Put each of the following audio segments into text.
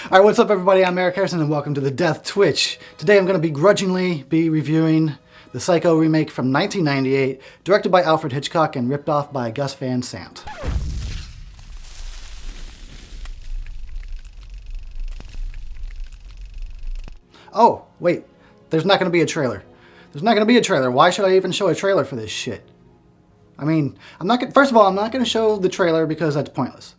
Alright, what's up everybody? I'm Eric Harrison and welcome to the Death Twitch. Today I'm going to begrudgingly be reviewing the Psycho remake from 1998, directed by Alfred Hitchcock and ripped off by Gus Van Sant. Oh, wait. There's not going to be a trailer. There's not going to be a trailer. Why should I even show a trailer for this shit? I mean, first of all, I'm not going to show the trailer because that's pointless.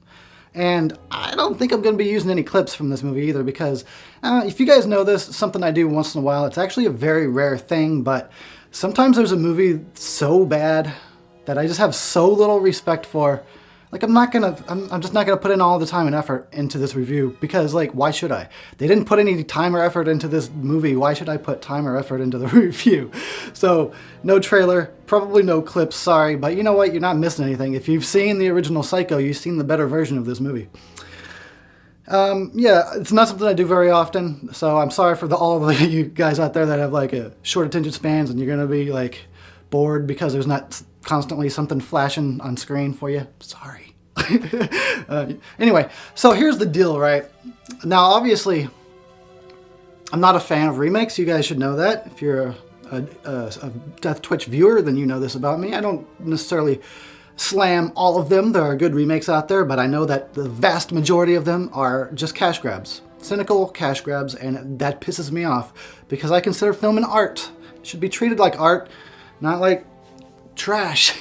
And I don't think I'm going to be using any clips from this movie either because if you guys know this, something I do once in a while. It's actually a very rare thing, but sometimes there's a movie so bad that I just have so little respect for. Like, I'm just not gonna put in all the time and effort into this review because, like, why should I? They didn't put any time or effort into this movie. Why should I put time or effort into the review? So, no trailer, probably no clips, sorry, but you know what? You're not missing anything. If you've seen the original Psycho, you've seen the better version of this movie. Yeah, it's not something I do very often, so I'm sorry for all of you guys out there that have, like, short attention spans and you're gonna be, like, bored because there's not constantly something flashing on screen for you. Sorry. Anyway, so here's the deal, right? Now, obviously, I'm not a fan of remakes. You guys should know that. If you're a Death Twitch viewer, then you know this about me. I don't necessarily slam all of them. There are good remakes out there, but I know that the vast majority of them are just cash grabs. Cynical cash grabs, and that pisses me off because I consider film an art. It should be treated like art, not like trash.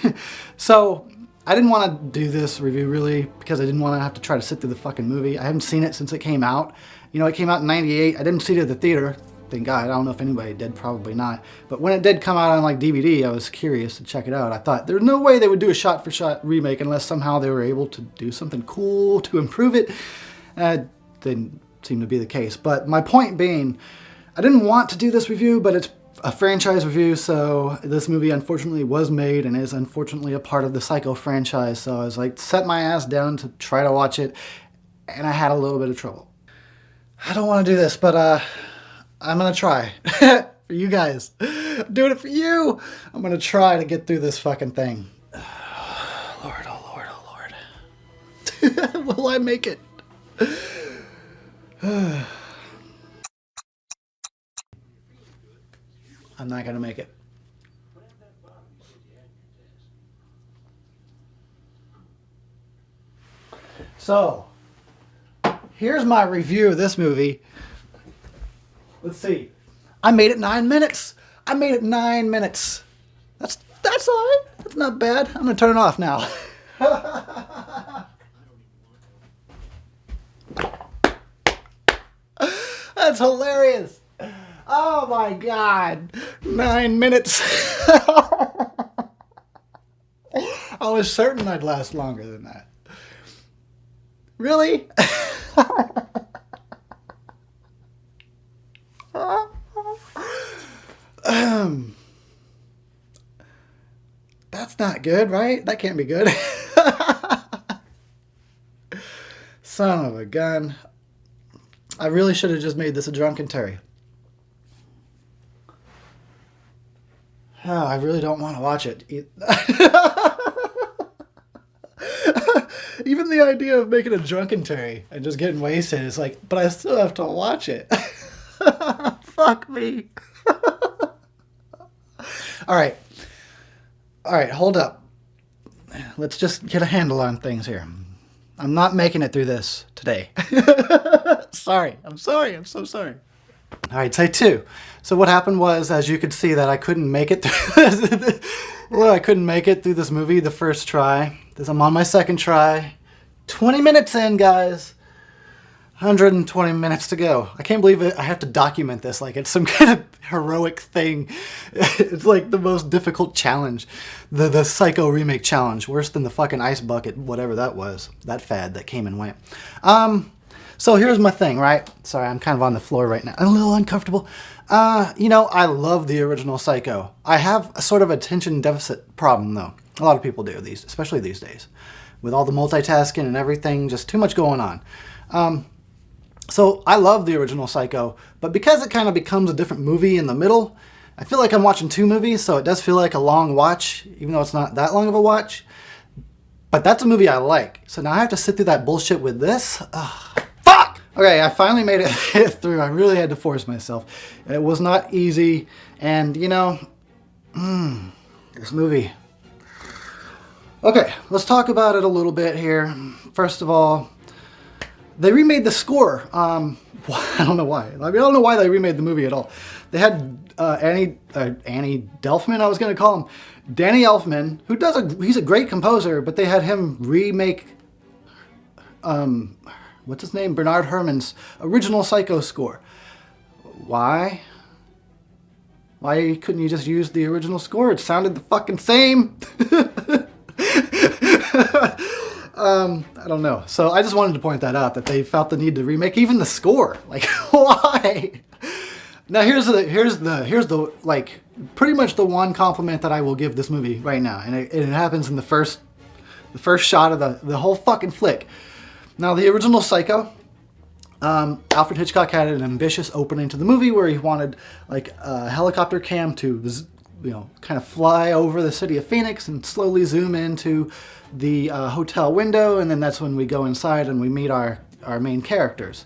So I didn't want to do this review really because I didn't want to have to try to sit through the fucking movie. I haven't seen it since it came out. You know, it came out in '98. I didn't see it at the theater. Thank God. I don't know if anybody did, probably not. But when it did come out on like DVD, I was curious to check it out. I thought there's no way they would do a shot-for-shot remake unless somehow they were able to do something cool to improve it. Didn't seem to be the case. But my point being, I didn't want to do this review, but it's a franchise review, so this movie unfortunately was made and is unfortunately a part of the Psycho franchise, so I was like, set my ass down to try to watch it, and I had a little bit of trouble. I don't want to do this, but I'm gonna try. For you guys. I'm doing it for you! I'm gonna try to get through this fucking thing. Lord, oh Lord, oh Lord. Will I make it? I'm not gonna make it. So, here's my review of this movie. Let's see. I made it 9 minutes. I made it 9 minutes. That's all right. That's not bad. I'm gonna turn it off now. That's hilarious. Oh my God, 9 minutes. I was certain I'd last longer than that. Really? That's not good, right? That can't be good. Son of a gun. I really should have just made this a drunken Terry. Oh, I really don't want to watch it. Even the idea of making a drunken Terry and just getting wasted is like, but I still have to watch it. Fuck me. All right, hold up. Let's just get a handle on things here. I'm not making it through this today. Sorry, I'm so sorry. All right, take two. So what happened was, as you could see, that I couldn't make it through this. Well, I couldn't make it through this movie the first try. I'm on my second try. 20 minutes in, guys. 120 minutes to go. I can't believe it. I have to document this like it's some kind of heroic thing. It's like the most difficult challenge. The Psycho remake challenge. Worse than the fucking ice bucket, whatever that was. That fad that came and went. So here's my thing, right? Sorry, I'm kind of on the floor right now. I'm a little uncomfortable. You know, I love the original Psycho. I have a sort of attention deficit problem, though. A lot of people do, especially these days. With all the multitasking and everything, just too much going on. So I love the original Psycho, but because it kind of becomes a different movie in the middle, I feel like I'm watching two movies, so it does feel like a long watch, even though it's not that long of a watch. But that's a movie I like. So now I have to sit through that bullshit with this? Ugh. Fuck! Okay, I finally made it through. I really had to force myself. It was not easy, and you know, this movie. Okay, let's talk about it a little bit here. First of all, they remade the score. I don't know why. I mean, I don't know why they remade the movie at all. They had Annie Delfman, I was going to call him. Danny Elfman, who he's a great composer, but they had him remake, what's his name? Bernard Herrmann's original Psycho score. Why? Why couldn't you just use the original score? It sounded the fucking same. I don't know. So I just wanted to point that out, that they felt the need to remake even the score. Like, why? Now here's the like pretty much the one compliment that I will give this movie right now, and it happens in the first shot of the whole fucking flick. Now the original Psycho, Alfred Hitchcock had an ambitious opening to the movie where he wanted like a helicopter cam to, you know, kind of fly over the city of Phoenix and slowly zoom into the hotel window, and then that's when we go inside and we meet our main characters.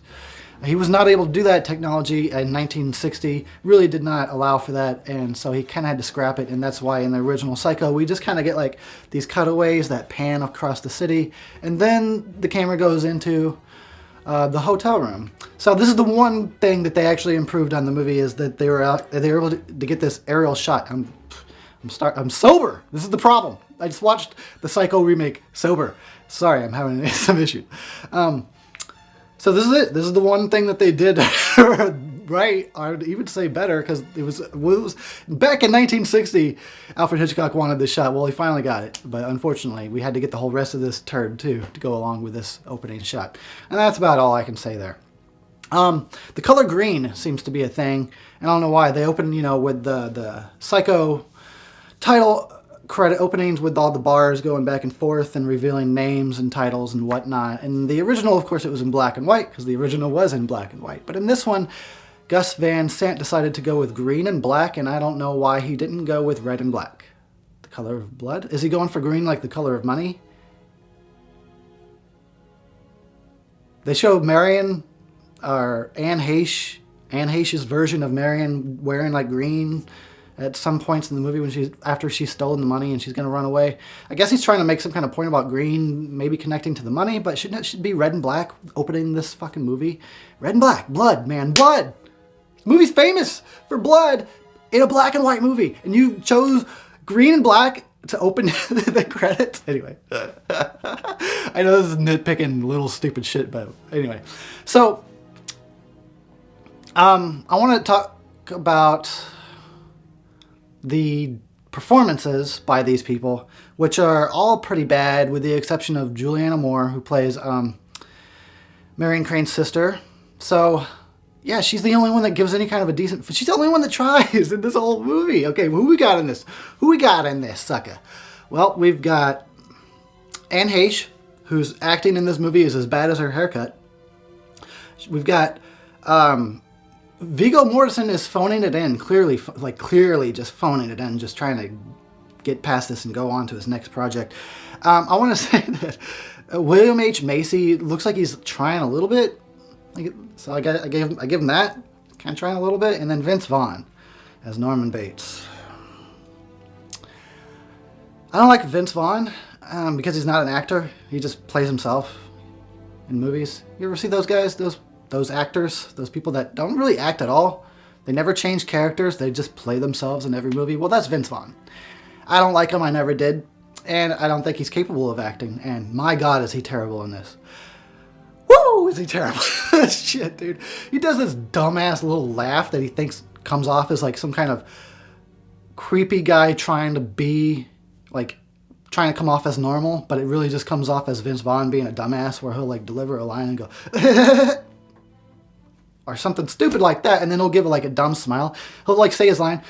He was not able to do that. Technology in 1960 really did not allow for that, and so he kind of had to scrap it, and that's why in the original Psycho we just kind of get like these cutaways that pan across the city, and then the camera goes into the hotel room. So this is the one thing that they actually improved on the movie, is that they were able to get this aerial shot. I'm sober. This is the problem. I just watched the Psycho remake sober. Sorry, I'm having some issues. So this is it. This is the one thing that they did right. I would even say better, because it was back in 1960. Alfred Hitchcock wanted this shot. Well, he finally got it, but unfortunately, we had to get the whole rest of this turd too to go along with this opening shot. And that's about all I can say there. The color green seems to be a thing. I don't know why. They opened, you know, with the Psycho title credit openings with all the bars going back and forth and revealing names and titles and whatnot. And the original, of course, it was in black and white, because the original was in black and white. But in this one, Gus Van Sant decided to go with green and black, and I don't know why he didn't go with red and black. The color of blood? Is he going for green like the color of money? They show Marion, or Anne Heche's version of Marion wearing like green at some points in the movie when after she's stolen the money and she's going to run away. I guess he's trying to make some kind of point about green maybe connecting to the money, but shouldn't it should be red and black opening this fucking movie? Red and black. Blood, man. Blood. This movie's famous for blood in a black and white movie, and you chose green and black to open the credits. Anyway. I know this is nitpicking little stupid shit, but anyway. So, I want to talk about the performances by these people, which are all pretty bad, with the exception of Julianne Moore, who plays Marion Crane's sister. So, yeah, she's the only one that gives any kind of a decent... She's the only one that tries in this whole movie. Okay, who we got in this? Who we got in this, sucker? Well, we've got Anne Heche, whose acting in this movie is as bad as her haircut. We've got... Viggo Mortensen is phoning it in, clearly just phoning it in, just trying to get past this and go on to his next project. I want to say that William H. Macy looks like he's trying a little bit, so I give him that, kind of trying a little bit, and then Vince Vaughn as Norman Bates. I don't like Vince Vaughn because he's not an actor. He just plays himself in movies. You ever see those guys? Those actors, those people that don't really act at all. They never change characters. They just play themselves in every movie. Well, that's Vince Vaughn. I don't like him. I never did. And I don't think he's capable of acting. And my God, is he terrible in this. Woo! Is he terrible? Shit, dude. He does this dumbass little laugh that he thinks comes off as like some kind of creepy guy trying to be, like, trying to come off as normal. But it really just comes off as Vince Vaughn being a dumbass, where he'll like deliver a line and go... or something stupid like that, and then he'll give like a dumb smile. He'll like say his line.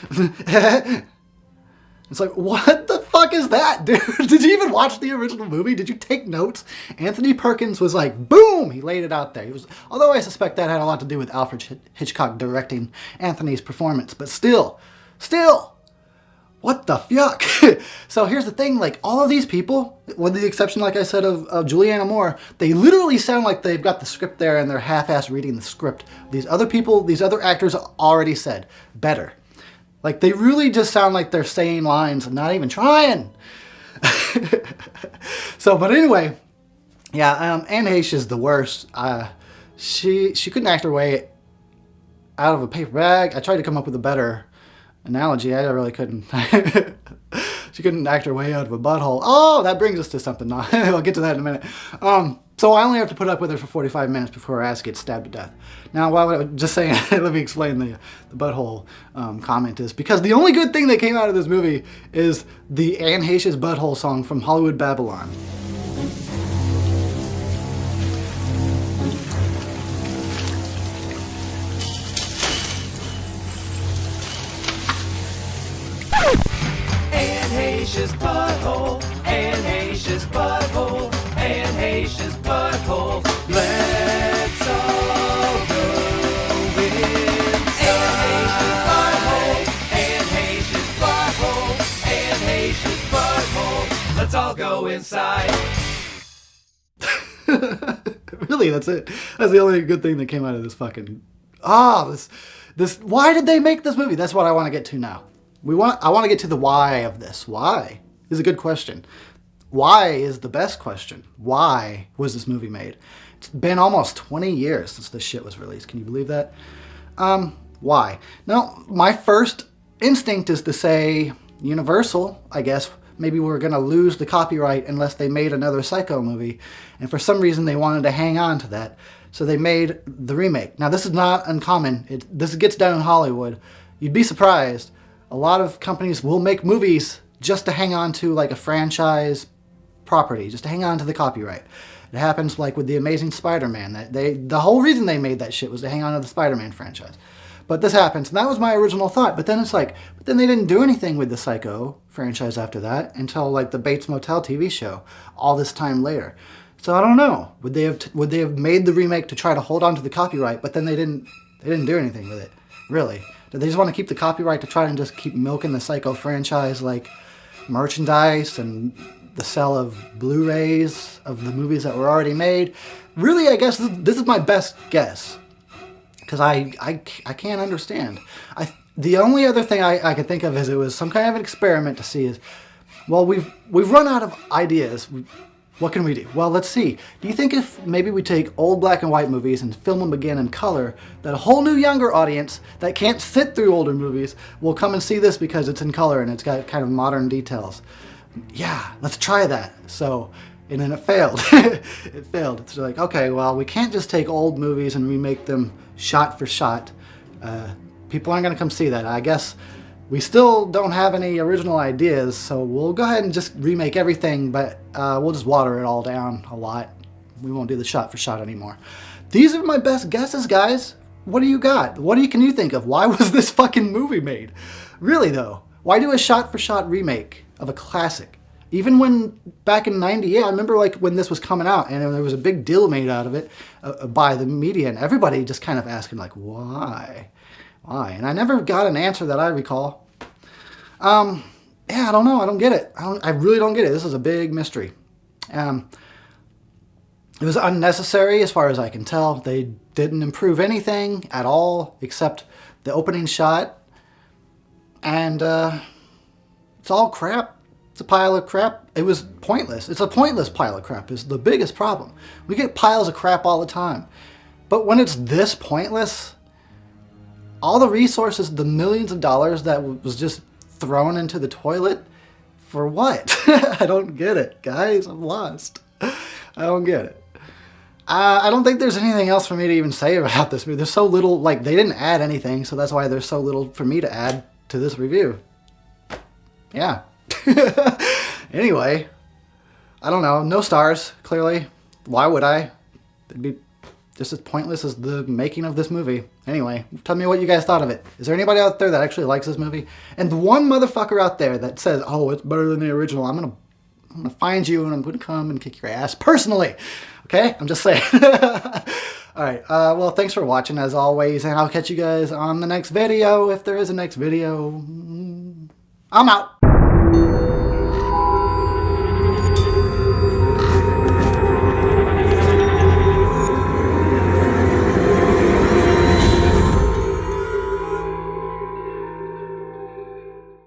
It's like, what the fuck is that, dude? Did you even watch the original movie? Did you take notes? Anthony Perkins was like, boom! He laid it out there. Although I suspect that had a lot to do with Alfred Hitchcock directing Anthony's performance, but still, What the fuck? So here's the thing, like all of these people, with the exception, like I said, of Julianne Moore, they literally sound like they've got the script there and they're half-ass reading the script. These other people, these other actors already said better. Like they really just sound like they're saying lines and not even trying. So, but anyway, yeah, Anne Heche is the worst. She couldn't act her way out of a paper bag. I tried to come up with a better analogy. I really couldn't. She couldn't act her way out of a butthole. Oh, that brings us to something. I'll get to that in a minute. So I only have to put up with her for 45 minutes before her ass gets stabbed to death. Now, while I was just saying, let me explain the butthole comment is because the only good thing that came out of this movie is the Anne Heche's Butthole song from Hollywood Babylon. Heche's butthole, Anne Heche's butthole, Anne Heche's butthole. Let's all go inside. Anne Heche's butthole, Anne Heche's butthole. Let's all go inside. Really, that's it. That's the only good thing that came out of this fucking... this. Why did they make this movie? That's what I want to get to now. I want to get to the why of this. Why is a good question. Why is the best question. Why was this movie made? It's been almost 20 years since this shit was released. Can you believe that? Why? Now, my first instinct is to say Universal, I guess, maybe we're going to lose the copyright unless they made another Psycho movie. And for some reason, they wanted to hang on to that. So they made the remake. Now, this is not uncommon. This gets done in Hollywood. You'd be surprised. A lot of companies will make movies just to hang on to like a franchise property, just to hang on to the copyright. It happens like with the Amazing Spider-Man. The whole reason they made that shit was to hang on to the Spider-Man franchise. But this happens, and that was my original thought. But then it's like, but then they didn't do anything with the Psycho franchise after that until like the Bates Motel TV show, all this time later. So I don't know. Would they have made the remake to try to hold on to the copyright? But then they didn't do anything with it, really. Did they just want to keep the copyright to try and just keep milking the Psycho franchise like merchandise and the sale of Blu-rays of the movies that were already made? Really, I guess this is my best guess. Because I can't understand. The only other thing I can think of is it was some kind of an experiment to see is, well, we've run out of ideas. What can we do? Well, let's see. Do you think if maybe we take old black and white movies and film them again in color, that a whole new younger audience that can't sit through older movies will come and see this because it's in color and it's got kind of modern details? Yeah, let's try that. So, and then it failed. It failed. It's like, okay, well, we can't just take old movies and remake them shot for shot. People aren't going to come see that. I guess we still don't have any original ideas, so we'll go ahead and just remake everything, but we'll just water it all down a lot. We won't do the shot for shot anymore. These are my best guesses, guys. What do you got? Can you think of? Why was this fucking movie made? Really, though, why do a shot for shot remake of a classic? Even when, back in '98, I remember like when this was coming out and there was a big deal made out of it by the media and everybody just kind of asking like, why? Why? And I never got an answer that I recall. Yeah, I don't know. I don't get it. I really don't get it. This is a big mystery. It was unnecessary as far as I can tell. They didn't improve anything at all except the opening shot. And it's all crap. It's a pile of crap. It was pointless. It's a pointless pile of crap is the biggest problem. We get piles of crap all the time. But when it's this pointless, all the resources, the millions of dollars that was just thrown into the toilet, for what? I don't get it, guys. I'm lost. I don't get it. I don't think there's anything else for me to even say about this movie. There's so little, like, they didn't add anything, so that's why there's so little for me to add to this review. Yeah. Anyway, I don't know. No stars, clearly. Why would I? It'd be just as pointless as the making of this movie. Anyway, tell me what you guys thought of it. Is there anybody out there that actually likes this movie? And the one motherfucker out there that says, oh, it's better than the original, I'm gonna find you and I'm gonna come and kick your ass personally. Okay? I'm just saying. Alright, well, thanks for watching as always, and I'll catch you guys on the next video, if there is a next video. I'm out.